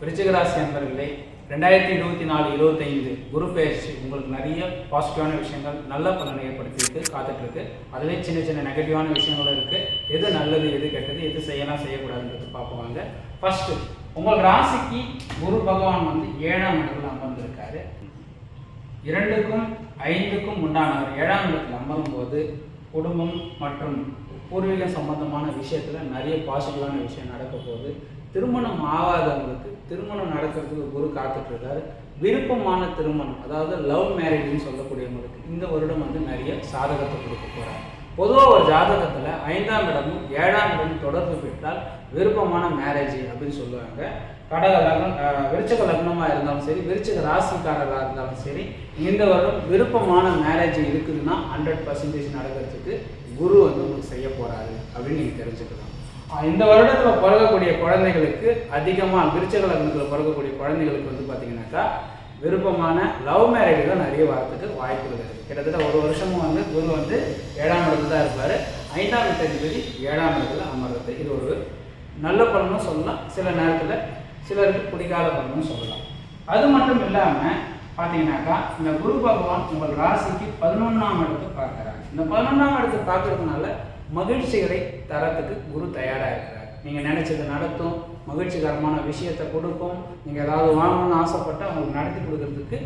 விருச்சிக ராசி அன்பர்களே, 2024-25 குரு பெயர்ச்சி உங்களுக்கு நிறைய பாசிட்டிவான விஷயங்கள் நல்ல பலனை ஏற்படுத்திட்டு காத்துட்ருக்கு. அதிலே சின்ன சின்ன நெகட்டிவான விஷயங்களும் இருக்குது. எது நல்லது, எது கெட்டது, எது செய்யலாம், செய்யக்கூடாதுன்றது பார்ப்போங்க. ஃபர்ஸ்ட், உங்கள் ராசிக்கு குரு பகவான் வந்து 7ஆம் இடத்துல அமர்ந்திருக்காரு. 2க்கும் 5க்கும் உண்டானவர் 7ஆம் இடத்துல அமரும் போது குடும்பம் மற்றும் பூர்வீகம் சம்பந்தமான விஷயத்தில் நிறைய பாசிட்டிவான விஷயம் நடக்க போகுது. திருமணம் ஆகாதவங்களுக்கு திருமணம் நடக்கிறதுக்கு குரு காத்துட்ருக்காரு. விருப்பமான திருமணம், அதாவது லவ் மேரேஜ்னு சொல்லக்கூடியவங்களுக்கு இந்த வருடம் வந்து நிறைய சாதகத்தை கொடுக்க போகிறார். பொதுவாக ஒரு ஜாதகத்தில் 5ஆம் இடமும் 7ஆம் இடமும் தொடர்பு பெற்றால் விருப்பமான மேரேஜ் அப்படின்னு சொல்லுவாங்க. கடக லக்னம், விருச்சிக லக்னமாக இருந்தாலும் சரி, விருச்சிக ராசிக்காரராக இருந்தாலும் சரி, இந்த வருடம் விருப்பமான மேரேஜ் இருக்குதுன்னா 100% நடக்கிறதுக்கு குரு வந்து உங்களுக்கு செய்ய போகிறாரு அப்படின்னு நீங்கள் தெரிஞ்சுக்கலாம். இந்த வருடத்தில் பிறக்கக்கூடிய குழந்தைகளுக்கு அதிகமாக விருச்சிக லக்னத்தில் பிறக்கக்கூடிய குழந்தைகளுக்கு வந்து பார்த்தீங்கன்னாக்கா விருப்பமான லவ் மேரேஜ் தான் நிறைய வரத்துக்கு வாய்ப்புகள் இருக்குது. கிட்டத்தட்ட ஒரு வருஷமும் வந்து குரு வந்து 7ஆம் இடத்துல தான் இருப்பார். 5ஆம் இடத்தின்படி 7ஆம் இடத்துல அமர்றது இது ஒரு நல்ல பலனும் சொல்லலாம், சில நேரத்தில் சிலருக்கு பிடிக்காத பலனும் சொல்லலாம். அது மட்டும் இல்லாமல் பார்த்தீங்கன்னாக்கா இந்த குரு பகவான் உங்கள் ராசிக்கு 11ஆம் இடத்தை பார்க்குறாங்க. இந்த 11ஆம் இடத்தை பார்க்கறதுனால மகிழ்ச்சிகளை தரத்துக்கு குரு தயாராக இருக்கிறார். நீங்கள் நினச்சது நடத்தும், மகிழ்ச்சிகரமான விஷயத்தை கொடுக்கும். நீங்கள் ஏதாவது வாங்கணும்னு ஆசைப்பட்டால் அவங்களுக்கு நடத்தி கொடுக்கறதுக்கு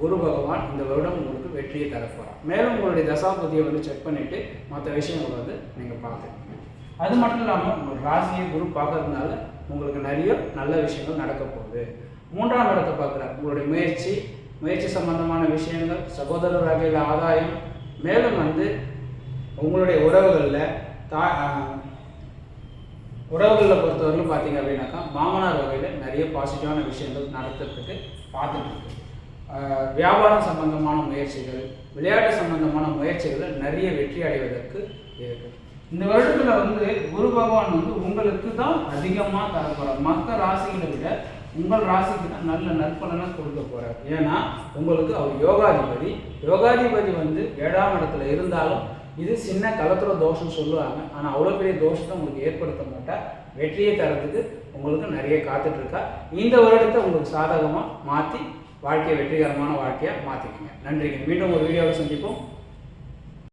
குரு பகவான் இந்த வருடம் உங்களுக்கு வெற்றியை தரப்போகிறார். மேலும் உங்களுடைய தசாபதியை வந்து செக் பண்ணிவிட்டு மற்ற விஷயங்களை வந்து நீங்கள் பார்த்துக்கணும். அது மட்டும் இல்லாமல் உங்கள் ராசியை குரு பார்க்கறதுனால உங்களுக்கு நிறைய நல்ல விஷயங்கள் நடக்க போகுது. 3ஆம் இடத்தை பார்க்குறார். உங்களுடைய முயற்சி சம்பந்தமான விஷயங்கள், சகோதரர் வகையில் ஆதாயம், மேலும் வந்து உங்களுடைய உறவுகளில் பொறுத்தவரையிலும் பார்த்தீங்க அப்படின்னாக்கா மாமனார் வகையில் நிறைய பாசிட்டிவான விஷயங்கள் நடத்துறதுக்கு பார்த்துட்டு வியாபாரம் சம்பந்தமான முயற்சிகள், விளையாட்டு சம்பந்தமான முயற்சிகளில் நிறைய வெற்றி அடைவதற்கு இருக்குது. இந்த வருடத்தில் வந்து குரு பகவான் வந்து உங்களுக்கு தான் அதிகமாக தரப்போகிறார். மற்ற ராசிகளை விட உங்கள் ராசிக்கு தான் நல்ல நற்பலனை கொடுக்க போகிறார். ஏன்னா உங்களுக்கு அவர் யோகாதிபதி வந்து 7ஆம் இடத்துல இருந்தாலும் இது சின்ன கலத்துற தோஷம் சொல்லுவாங்க. ஆனால் அவ்வளோ பெரிய தோஷத்தை உங்களுக்கு ஏற்படுத்த மாட்டால் வெற்றியை தரத்துக்கு உங்களுக்கு நிறைய காத்துட்ருக்கா. இந்த வருடத்தை உங்களுக்கு சாதகமாக மாற்றி வாழ்க்கையை வெற்றிகரமான வாழ்க்கையாக மாற்றிக்கங்க. நன்றிங்க. மீண்டும் ஒரு வீடியோவில் சந்திப்போம்.